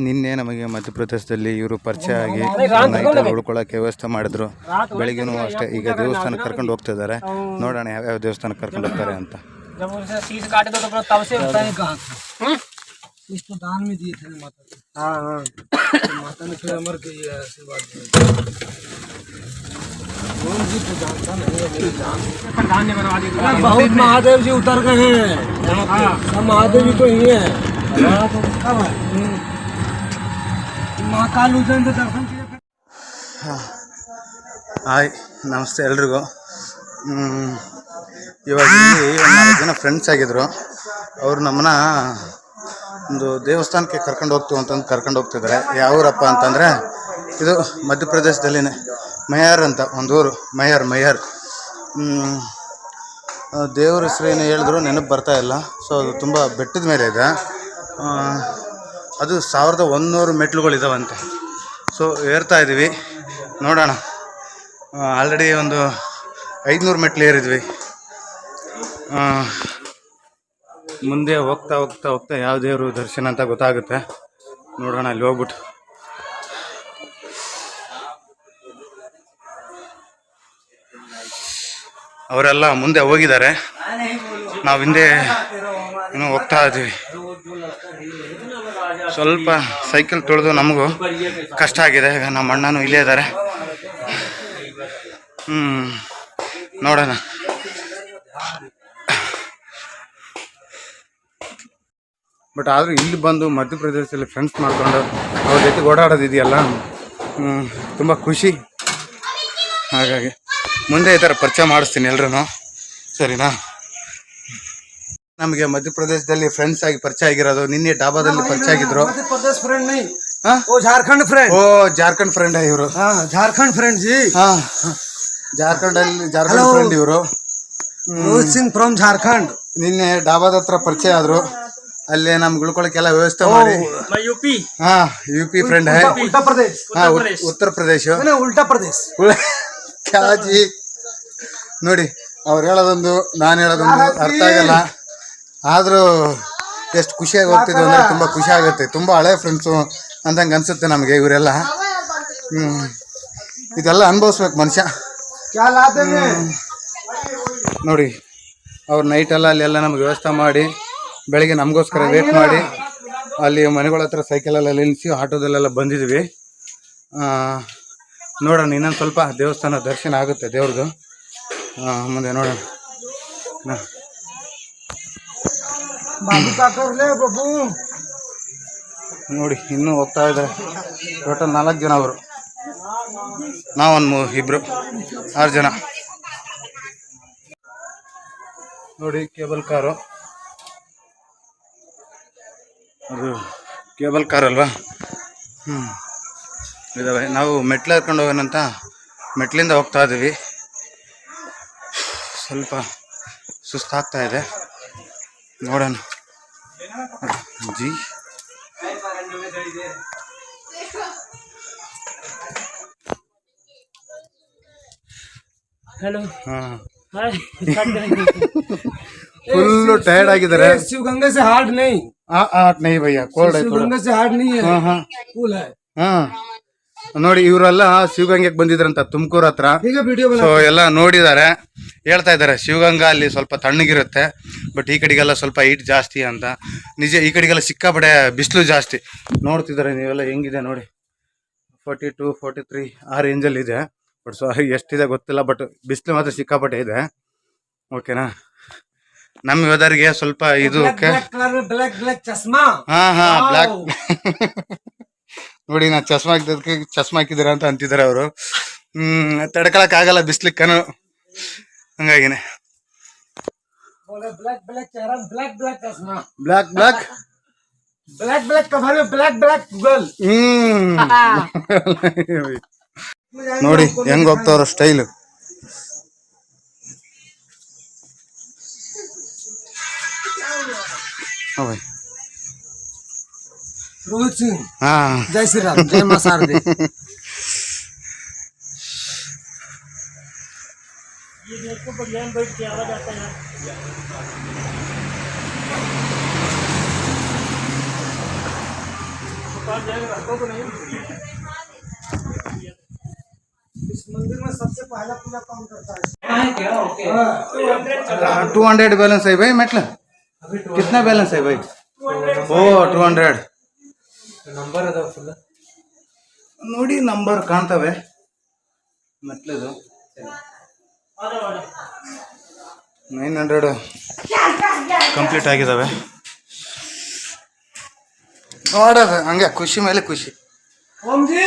ನಿನ್ನೆ ನಮಗೆ ಮಧ್ಯಪ್ರದೇಶದಲ್ಲಿ ಇವರು ಪರಿಚಯ ಆಗಿ ನೈಟ್ ಉಳ್ಕೊಳ್ಳೋಕೆ ವ್ಯವಸ್ಥೆ ಮಾಡಿದ್ರು. ಬೆಳಿಗ್ಗೆನೂ ಅಷ್ಟೇ. ಈಗ ದೇವಸ್ಥಾನಕ್ಕೆ ಕರ್ಕೊಂಡು ಹೋಗ್ತಿದ್ದಾರೆ. ನೋಡೋಣ ಯಾವ್ಯಾವ ದೇವಸ್ಥಾನಕ್ಕೆ ಕರ್ಕೊಂಡು ಹೋಗ್ತಾರೆ ಅಂತ. बहुत महादेव जी उतर गए हैं। सब महादेव जी तो यही है। महाकाल उज्जैन से दर्शन किए। ಹಾಯ್, ನಮಸ್ತೆ ಎಲ್ರಿಗೂ. ಇವಾಗ ಇಲ್ಲಿ ಒಂದು 4 ಜನ ಫ್ರೆಂಡ್ಸ್ ಆಗಿದ್ರು. ಅವರು ನಮ್ಮನ್ನ ಒಂದು ದೇವಸ್ಥಾನಕ್ಕೆ ಕರ್ಕೊಂಡು ಹೋಗ್ತೀವಿ ಅಂತಂದು ಕರ್ಕೊಂಡು ಹೋಗ್ತಿದ್ದಾರೆ. ಯಾವೂರಪ್ಪ ಅಂತಂದರೆ ಇದು ಮಧ್ಯಪ್ರದೇಶದಲ್ಲಿನೇ ಮಯಾರ್ ಅಂತ ಒಂದು ಊರು. ಮಯಾರ್ ದೇವ್ರ ಹೆಸರು ಏನು ಹೇಳಿದ್ರು ನೆನಪು ಬರ್ತಾಯಿಲ್ಲ. ಸೊ ಅದು ತುಂಬ ಬೆಟ್ಟದ ಮೇಲೆ ಇದೆ. ಅದು 1100 ಮೆಟ್ಲುಗಳಿದಾವಂತೆ. ಸೊ ಏರ್ತಾ ಇದ್ದೀವಿ, ನೋಡೋಣ. ಆಲ್ರೆಡಿ ಒಂದು 500 ಮೆಟ್ಲು ಏರಿದ್ವಿ. ಮುಂದೆ ಹೋಗ್ತಾ ಹೋಗ್ತಾ ಹೋಗ್ತಾ ಯಾವ ದೇವರು ದರ್ಶನ ಅಂತ ಗೊತ್ತಾಗುತ್ತೆ. ನೋಡೋಣ ಅಲ್ಲಿ ಹೋಗ್ಬಿಟ್ಟು. ಅವರೆಲ್ಲ ಮುಂದೆ ಹೋಗಿದ್ದಾರೆ, ನಾವು ಹಿಂದೆ ಇನ್ನೂ ಹೋಗ್ತಾ ಇದ್ದೀವಿ. ಸ್ವಲ್ಪ ಸೈಕಲ್ ತುಳಿದು ನಮಗೂ ಕಷ್ಟ ಆಗಿದೆ. ಈಗ ನಮ್ಮ ಅಣ್ಣನೂ ಇಲ್ಲೇ ಇದ್ದಾರೆ. ನೋಡೋಣ. ಬಟ್ ಆದರೂ ಇಲ್ಲಿ ಬಂದು ಮಧ್ಯಪ್ರದೇಶದಲ್ಲಿ ಫ್ರೆಂಡ್ಸ್ ಮಾಡಿಕೊಂಡು ಅವ್ರ ಜೊತೆ ಓಡಾಡೋದಿದೆಯಲ್ಲ, ತುಂಬ ಖುಷಿ. ಹಾಗಾಗಿ ಮುಂದೆ ಈ ಥರ ಪರಿಚಯ ಮಾಡಿಸ್ತೀನಿ ಎಲ್ರೂ, ಸರಿನಾ? ನಮಗೆ ಮಧ್ಯಪ್ರದೇಶದಲ್ಲಿ ಫ್ರೆಂಡ್ಸ್ ಆಗಿ ಪರಿಚಯ ಆಗಿರೋದು ನಿನ್ನೆ ಡಾಬಾದಲ್ಲಿ ಪರಿಚಯ ಆಗಿದ್ರು. मध्यप्रदेश फ्रेंड नहीं, वो झारखंड फ्रेंड। ಓ, ಜಾರ್ಖಂಡ್ ಫ್ರೆಂಡ್ ಇವರು. झारखंड फ्रेंड जी। ಜಾರ್ಖಂಡ್ ಫ್ರೆಂಡ್ ಇವರು. रोहित सिंह फ्रॉम झारखंड। ನಿನ್ನೆ ಡಾಬಾದ ಹತ್ರ ಪರಿಚಯ ಆದ್ರು. ಅಲ್ಲಿ ನಮ್ಗೆ ಉಳ್ಕೊಳಕ್ಕೆಲ್ಲ ವ್ಯವಸ್ಥೆ ಮಾಡಿ. ಯುಪಿ ಫ್ರೆಂಡ್ है। उल्टा प्रदेश। ಉತ್ತರ ಪ್ರದೇಶ। उल्टा प्रदेश ಕ್ಯಾಜಿ ನೋಡಿ, ಅವ್ರು ಹೇಳೋದೊಂದು ನಾನು ಹೇಳೋದೊಂದು ಅರ್ಥ ಆಗಲ್ಲ. ಆದರೂ ಎಷ್ಟು ಖುಷಿಯಾಗಿ ಹೋಗ್ತಿದ್ವಿ ಅಂದರೆ ತುಂಬ ಖುಷಿ ಆಗುತ್ತೆ. ತುಂಬ ಹಳೆ ಫ್ರೆಂಡ್ಸು ಅಂದಂಗೆ ಅನಿಸುತ್ತೆ ನಮಗೆ ಇವರೆಲ್ಲ. ಇದೆಲ್ಲ ಅನುಭವಿಸ್ಬೇಕು ಮನುಷ್ಯ. ನೋಡಿ, ಅವ್ರು ನೈಟೆಲ್ಲ ಅಲ್ಲೆಲ್ಲ ನಮ್ಗೆ ವ್ಯವಸ್ಥೆ ಮಾಡಿ ಬೆಳಗ್ಗೆ ನಮಗೋಸ್ಕರ ವೇಟ್ ಮಾಡಿ ಅಲ್ಲಿ ಮನೆಗಳ ಹತ್ರ ಸೈಕಲೆಲ್ಲ ನಿಲ್ಲಿಸಿ ಆಟೋದಲ್ಲೆಲ್ಲ ಬಂದಿದ್ವಿ. ನೋಡೋಣ, ಇನ್ನೊಂದು ಸ್ವಲ್ಪ ದೇವಸ್ಥಾನ ದರ್ಶನ ಆಗುತ್ತೆ ದೇವ್ರದ್ದು. ಮುಂದೆ ನೋಡೋಣ. ನೋಡಿ, ಇನ್ನೂ ಹೋಗ್ತಾ ಇದ್ದಾರೆ. ಟೋಟಲ್ 4 ಜನ ಅವರು, ನಾವೊಂದು 2 6 ಜನ. ನೋಡಿ, ಕೇಬಲ್ ಕಾರು. ಅದು ಕೇಬಲ್ ಕಾರ್ ಅಲ್ವಾ? ಇದಾವೆ. ನಾವು ಮೆಟ್ಲು ಹರ್ಕೊಂಡು ಹೋಗೋಣಂತ ಮೆಟ್ಲಿಂದ ಹೋಗ್ತಾ ಇದ್ದೀವಿ. ಸ್ವಲ್ಪ ಸುಸ್ತಾಗ್ತಾ ಇದೆ, ನೋಡೋಣ. G hello. ಫುಲ್ಲು ಟಯರ್ಡ್ ಆಗಿದ್ದಾರೆ. शिवगंगा से हार्ड नहीं। ಹಾಟ್ ನೈ ಭಯ್ಯ, ಕೋಲ್ಡ್ ಆಯ್ತು. शिवगंगा से हार्ड नहीं है, कूल है। ನೋಡಿ, ಇವರೆಲ್ಲ ಶಿವಗಂಗೆಗೆ ಬಂದಿದ್ರಂತ ತುಮಕೂರು ಹತ್ರ. ಸೊ ಎಲ್ಲ ನೋಡಿದ್ದಾರೆ, ಹೇಳ್ತಾ ಇದ್ದಾರೆ ಶಿವಗಂಗಾ ಅಲ್ಲಿ ಸ್ವಲ್ಪ ತಣ್ಣಗಿರುತ್ತೆ, ಬಟ್ ಈ ಕಡೆಗೆಲ್ಲ ಸ್ವಲ್ಪ ಹೀಟ್ ಜಾಸ್ತಿ ಅಂತ. ನಿಜ, ಈ ಕಡೆಗೆಲ್ಲ ಸಿಕ್ಕಾಪಟ್ಟೆ ಬಿಸಿಲು ಜಾಸ್ತಿ. ನೋಡ್ತಿದ್ದಾರೆ ನೀವೆಲ್ಲ ಹೆಂಗಿದೆ ನೋಡಿ. 42, 43 ಆ ರೇಂಜಲ್ಲಿ ಇದೆ. ಬಟ್ ಸೊ ಎಷ್ಟಿದೆ ಗೊತ್ತಿಲ್ಲ, ಬಟ್ ಬಿಸಿಲು ಮಾತ್ರ ಸಿಕ್ಕಾಪಟ್ಟೆ ಇದೆ. ಓಕೆನಾ? ನಮ್ಮ ವೆದರ್ಗೆ ಸ್ವಲ್ಪ ಇದು ಬ್ಲ್ಯಾಕ್ ನೋಡಿ, ನಾ ಚಸ್ಮಾ ಹಾಕಿದ್ದಕ್ಕೆ ಚಸ್ಮಾ ಹಾಕಿದ್ದೀರಾ ಅಂತ ಅಂತಿದ್ದಾರೆ ಅವರು. ತಡ್ಕೊಳಕ್ ಆಗಲ್ಲ ಬಿಸ್ಲಿಕ್ಕನು, ಹಂಗಾಗಿನೇ. ನೋಡಿ ಹೆಂಗ್ ಹೋಗ್ತಾವ್ರ ಸ್ಟೈಲು. रोहित सिंह, जय श्री राम, जय मां शारदे। ये देखो बगैर बैठ के आवाज आता है। इस मंदिर में सबसे पहला पूजा कौन करता है? 200 बैलेंस है भाई मेटल कितना बैलेंस है भाई ओ 200 नंबर अदा फुल ನೋಡಿ ನಂಬರ್ ಕಾಣ್ತವೆ ಮೆಟ್ಲದು 900 ಕಂಪ್ಲೀಟ್ ಆಗಿದಾವೆ ನೋಡೋದು ಹಂಗೆ ಖುಷಿ ಮೇಲೆ ಖುಷಿ ओम जी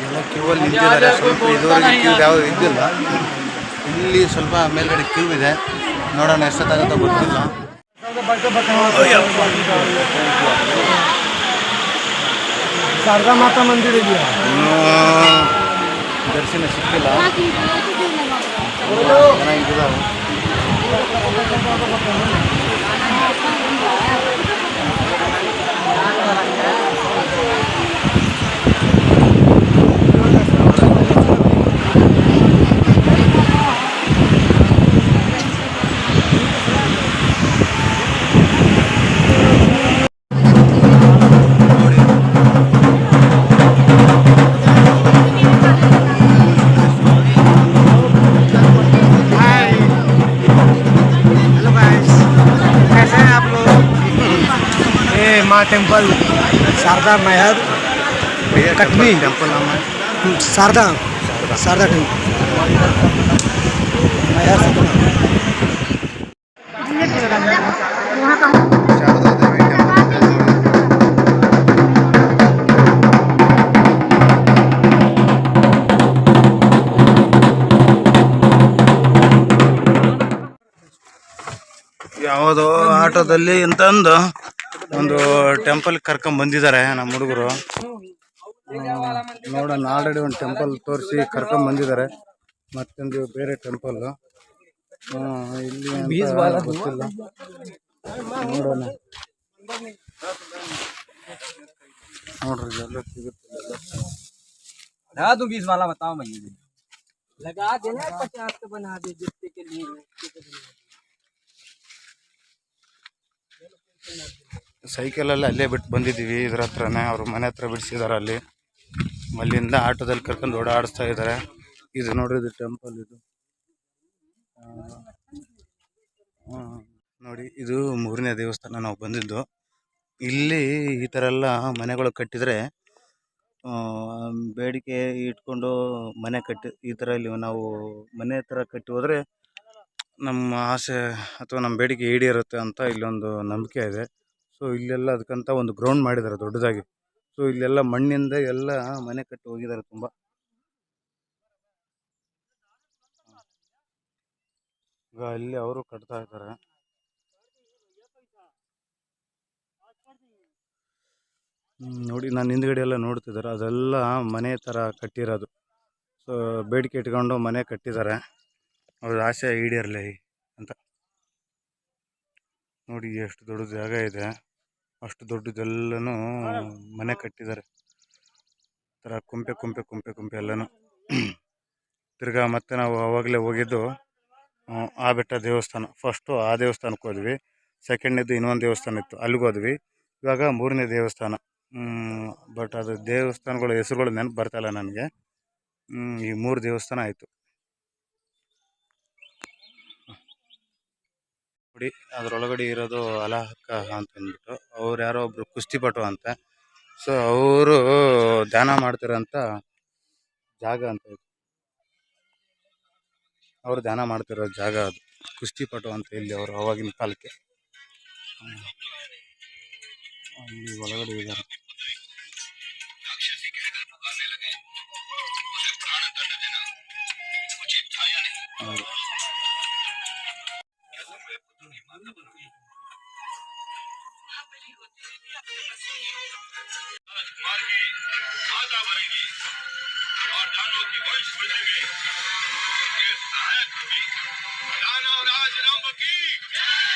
ಎಲ್ಲ ಕ್ಯೂವಲ್ಲಿ ನಿಂತಿದ್ದಾರೆ ಸ್ವಲ್ಪ ಇದುವರೆಗೆ ಕ್ಯೂ ಯಾವುದು ಇದ್ದಿಲ್ಲ ಇಲ್ಲಿ ಸ್ವಲ್ಪ ಮೇಲ್ಗಡೆ ಕ್ಯೂ ಇದೆ ನೋಡೋಣ ಎಷ್ಟೊತ್ತಾಗುತ್ತೋ ಗೊತ್ತಿಲ್ಲ शारदा माता मंदिर है ಇನ್ನೂ ದರ್ಶನ ಸಿಕ್ಕಿಲ್ಲ ಚೆನ್ನಾಗಿದ್ದಾವೆ माँ टेम्पल शारदा महर कटनी टेम्पल नाम है शारदा शारदा टेम्पल महर शारदा देवी टेम्पल ಯಾವುದೋ ಆಟೋದಲ್ಲಿ ಅಂತಂದು ಒಂದು ಟೆಂಪಲ್ ಕರ್ಕೊಂಡ್ ಬಂದಿದ್ದಾರೆ ನಮ್ಮ ಹುಡುಗರು ನೋಡೋಣ ಆಲ್ರೆಡಿ ಒಂದು ಟೆಂಪಲ್ ತೋರಿಸಿ ಕರ್ಕೊಂಡ್ ಬಂದಿದ್ದಾರೆ ಮತ್ತೊಂದು ಬೇರೆ ಟೆಂಪಲ್ ಇಲ್ಲಿ ಅಂತ ಗೊತ್ತಿಲ್ಲ ನೋಡೋಣ ನೋಡ್ರಿ ಎಲ್ಲ ಸಿಗುತ್ತೆ तू 20 वाला बताओ मैं लगा देना 50 का बना दे जितने के लिए ಸೈಕಲಲ್ಲಿ ಅಲ್ಲೇ ಬಿಟ್ಟು ಬಂದಿದ್ದೀವಿ ಇದ್ರ ಹತ್ರನೇ ಅವ್ರ ಮನೆ ಹತ್ರ ಬಿಡಿಸಿದ್ದಾರೆ ಅಲ್ಲಿಂದ ಆಟೋದಲ್ಲಿ ಕರ್ಕೊಂಡು ಓಡಾಡಿಸ್ತಾ ಇದ್ದಾರೆ ಇದು ನೋಡ್ರಿ ಇದು ಟೆಂಪಲ್ ಇದು ನೋಡಿ ಇದು 3ನೇ ದೇವಸ್ಥಾನ ನಾವು ಬಂದಿದ್ದು ಇಲ್ಲಿ ಈ ಥರ ಎಲ್ಲ ಮನೆಗಳು ಕಟ್ಟಿದರೆ ಬೇಡಿಕೆ ಇಟ್ಕೊಂಡು ಮನೆ ಕಟ್ಟಿ ಈ ಥರ ಇಲ್ಲಿ ನಾವು ಮನೆ ಥರ ಕಟ್ಟಿ ಹೋದರೆ ನಮ್ಮ ಆಸೆ ಅಥವಾ ನಮ್ಮ ಬೇಡಿಕೆ ಈಡೇರುತ್ತೆ ಅಂತ ಇಲ್ಲೊಂದು ನಂಬಿಕೆ ಇದೆ ಸೊ ಇಲ್ಲೆಲ್ಲ ಅದಕ್ಕಂತ ಒಂದು ಗ್ರೌಂಡ್ ಮಾಡಿದ್ದಾರೆ ದೊಡ್ಡದಾಗಿ ಸೊ ಇಲ್ಲೆಲ್ಲ ಮಣ್ಣಿಂದ ಎಲ್ಲ ಮನೆ ಕಟ್ಟಿ ಹೋಗಿದ್ದಾರೆ ತುಂಬ ಈಗ ಅಲ್ಲಿ ಅವರು ಕಟ್ತಾ ಇದ್ದಾರೆ ನೋಡಿ ನಾನು ಹಿಂದ್ಗಡೆ ಎಲ್ಲ ನೋಡ್ತಿದ್ದಾರೆ ಅದೆಲ್ಲ ಮನೆ ಥರ ಕಟ್ಟಿರೋದು ಸೊ ಬೇಡಿಕೆ ಇಟ್ಕೊಂಡು ಮನೆ ಕಟ್ಟಿದ್ದಾರೆ ಅವ್ರ ಆಸೆ ಈಡೇರಲಿ ಅಂತ ನೋಡಿ ಎಷ್ಟು ದೊಡ್ಡ ಜಾಗ ಇದೆ ಅಷ್ಟು ದೊಡ್ಡದೆಲ್ಲನೂ ಮನೆ ಕಟ್ಟಿದ್ದಾರೆ ಥರ ಕುಂಪೆ ಕುಂಪೆ ಕುಂಪೆ ಕುಂಪೆ ಎಲ್ಲನೂ ತಿರ್ಗಾ ಮತ್ತೆ ನಾವು ಆವಾಗಲೇ ಹೋಗಿದ್ದು ಆ ಬೆಟ್ಟ ದೇವಸ್ಥಾನ ಫಸ್ಟು ಆ ದೇವಸ್ಥಾನಕ್ಕೆ ಹೋದ್ವಿ ಸೆಕೆಂಡ್ನೇದು ಇನ್ನೊಂದು ದೇವಸ್ಥಾನ ಇತ್ತು ಅಲ್ಲಿಗೆ ಹೋದ್ವಿ ಇವಾಗ 3ನೇ ದೇವಸ್ಥಾನ ಬಟ್ ಅದು ದೇವಸ್ಥಾನಗಳ ಹೆಸರುಗಳು ನೆನಪು ಬರ್ತಾಯಿಲ್ಲ ನನಗೆ ಈ 3 ದೇವಸ್ಥಾನ ಆಯಿತು ನೋಡಿ ಅದರೊಳಗಡೆ ಇರೋದು ಅಲಹಕ್ಕ ಅಂತಂದ್ಬಿಟ್ಟು ಅವ್ರು ಯಾರೋ ಒಬ್ರು ಕುಸ್ತಿಪಟು ಅಂತ ಸೊ ಅವರು ಧ್ಯಾನ ಮಾಡ್ತಿರೋಂಥ ಜಾಗ ಅಂತ ಇದು ಅವರು ಧ್ಯಾನ ಮಾಡ್ತಿರೋ ಜಾಗ ಅದು ಕುಸ್ತಿಪಟು ಅಂತ ಇಲ್ಲಿ ಅವರು ಅವಾಗಿನ ಕಾಲಕ್ಕೆ ಅಲ್ಲಿ ಒಳಗಡೆ ಇದ್ದಾರೆ. ಹೌದು.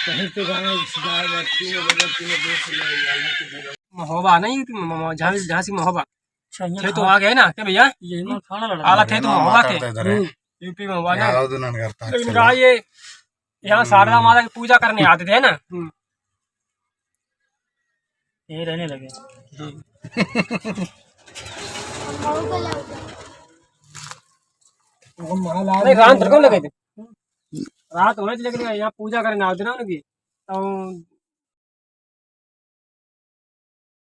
कहीं पे गाना गाय व्यक्ति में बदलती में देश में अल्लाह की जगह महोबा नहीं झांसी महोबा थे तो आ गए ना क्या भैया आला थे तो ಏನೋ महोबा थे ಮಾತಾಡ್ತಾ ಇದ್ದಾರೆ. यूपी में हुआ ना ಯಾವ್ದು ನನಗೆ ಅರ್ಥ लेकिन ಆಗ್ತಿಲ್ಲ. कहा ये यहाँ शारदा माता की पूजा करने आते थे ना ये रहने लगे नहीं रात को लगे थे रात होने लेकिन यहाँ पूजा करने आते ना उनकी तो